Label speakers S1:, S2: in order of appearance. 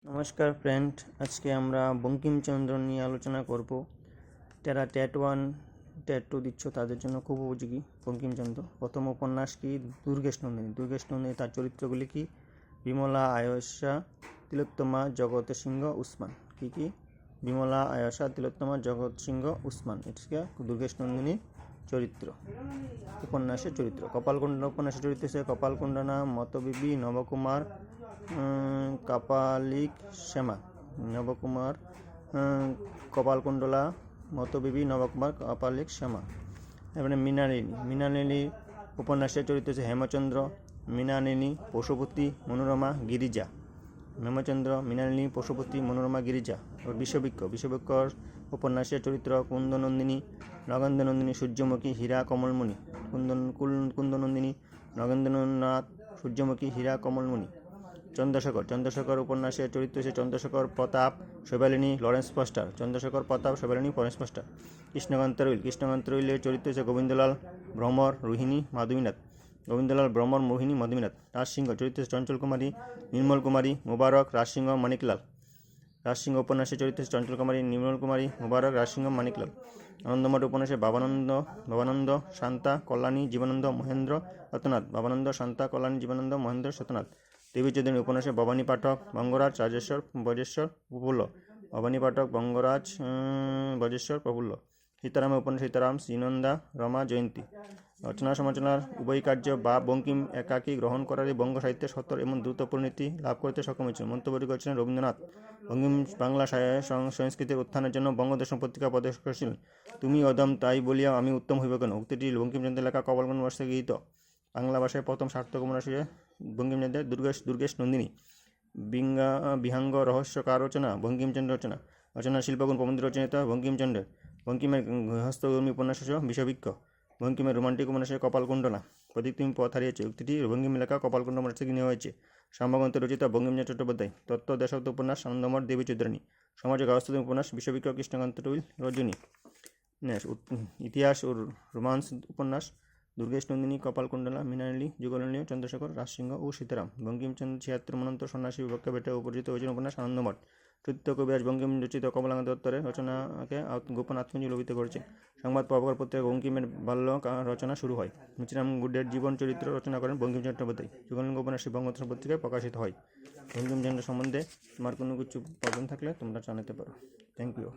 S1: নমস্কার ফ্রেন্ড, আজকে আমরা বঙ্কিমচন্দ্র নিয়ে আলোচনা করব। যারা ট্যাট 1 ট্যাট 2 দিচ্ছ তাদের জন্য খুব উপযোগী বঙ্কিমচন্দ্র। প্রথম উপন্যাস কি? দুর্গেশ নন্দিনী। তার চরিত্রগুলি কি? বিমলা, আয়েশা, তিলোত্তমা, জগৎ সিংহ, উসমান। কি? বিমলা, আয়েশা, তিলোত্তমা, জগৎ সিংহ, উসমান। এটা দুর্গেশ নন্দিনী চরিত্র, উপন্যাসের চরিত্র। কপালকুণ্ডলা উপন্যাসের চরিত্র হিসেবে কপালকুণ্ডলা, মতবিবি, নবকুমার, কাপালিক, শ্যামা। কপালকুণ্ডলা, মতবিবি, নবকুমার, কাপালিক, শ্যামা। এবারে মৃণালিনী উপন্যাসের চরিত্র হচ্ছে হেমচন্দ্র, মৃণালিনী, পশুপতি, মনোরমা, গিরিজা। হেমচন্দ্র, মৃণালিনী, পশুপতি, মনোরমা, গিরিজা। বিষবৃক্ষর উপন্যাসের চরিত্র কুন্দনন্দিনী, নগেন্দ্রনন্দিনী, সূর্যমুখী, হীরা, কমলমণি। কুন্দনন্দিনী, নগেন্দ্রনাথ, সূর্যমুখী, হীরা, কমলমণি। চন্দ্রশেখর উপন্যাসের চরিত্র হচ্ছে চন্দ্রশেখর, প্রতাপ, শৈবালিনী, লরেন্স ফস্টার। কৃষ্ণকান্ত রুইলের চরিত্র হচ্ছে গোবিন্দলাল, ভ্রমর, রোহিণী, মাধবীনাথ। রাজসিংহ চরিত্র হচ্ছে চঞ্চল কুমারী, নির্মল কুমারী, মুবারক, রাজসিংহ, মানিকলাল। রাজসিংহ উপন্যাসের চরিত্র হচ্ছে চঞ্চল কুমারী, নির্মল কুমারী, মুবারক, রাজসিংহ, মানিকলাল। আনন্দমঠ উপন্যাসে বাবানন্দ, শান্তা, কল্যাণী, জীবনানন্দ, মহেন্দ্র, রতনাথ। দেবী চৌধুরী উপন্যাসে ভবানী পাঠক, বঙ্গরাজ, বজেশ্বর, প্রফুল্ল। সীতারামের উপন্যাসে সীতারাম, শ্রীনন্দা, রমা, জয়ন্তী। রচনা সমালোচনার উভয় কার্য বা বঙ্কিম একাকী গ্রহণ করারই বঙ্গ সাহিত্যের সত্তর এবং দ্রুত পরিণতি লাভ করতে সক্ষম হয়েছিল। মন্তব্য করেছিলেন রবীন্দ্রনাথ। বঙ্কিম বাংলা সংস্কৃতির উত্থানের জন্য বঙ্গদেশম পত্রিকা প্রদেশ করেছিলেন। তুমি অদম, তাই বলিয়া আমি উত্তম হইব কেন? উক্তিটি বঙ্কিমচন্দ্রের লেখা কপালকুণ্ডলা উপন্যাস থেকে গৃহীত। বাংলা ভাষায় প্রথম সার্থক উপন্যাস বঙ্কিমচন্দ্রের দুর্গেশ নন্দিনী। বিহাঙ্গ রহস্যকার রচনা বঙ্কিমচন্দ্র রচনা শিল্পগুণ প্রবন্ধ রচয়িতা বঙ্কিমচন্দ্রের। বঙ্কিমের গৃহস্থকর্মী উপন্যাস বিষবৃক্ষ। বঙ্কিমের রোমান্টিক উপন্যাসে কপালকুণ্ডলা। প্রতীক তুমি পথ হারিয়েছে উক্তিটি বঙ্কিম লেখা কপালকুণ্ডলা উপন্যাস থেকে নেওয়া হয়েছে। সাম্যগ্রন্থ রচিতা বঙ্কিমচন্দ্র চট্টোপাধ্যায়। তত্ত্ব দেশাত্ম উপন্যাস আনন্দমঠ, দেবী চৌধুরানী। সমাজে গৃহস্থকর্মী উপন্যাস বিষবৃক্ষ, কৃষ্ণকান্ত রুইল, রজনী। ইতিহাস ও রোমান্স উপন্যাস দুর্গেশ নন্দিনী, কপালকুণ্ডলা, মৃণালিনী, যুগলনী, চন্দ্রশেখর, রাজসিংহ ও সীতারাম। বঙ্কিমচন্দ্র 76 মন্বন্তর সন্ন্যাসী বিপক্ষে বেটে পরিচিত হয়েছিল উপন্যাস আনন্দমঠ। চরিত্র কবিরাজ বঙ্কিম রচিত কমলাকান্ত দত্তের রচনাকে গোপন আত্মজীবনী লোভিত করেছেন। সংবাদ প্রভাকর পত্রিকা বঙ্কিমের বাল্য রচনা শুরু হয়। মিচিরাম গুডের জীবন চরিত্র রচনা করেন বঙ্কিম চট্টোপাধ্যায়। যুগলঙ্গ উপন্যাসটি বঙ্গদর্শন পত্রিকায় প্রকাশিত হয়। বঙ্কিমচন্দ্র সম্বন্ধে তোমার কোনো কিছু প্রবলেম থাকলে তোমরা জানাতে পারো। Thank you.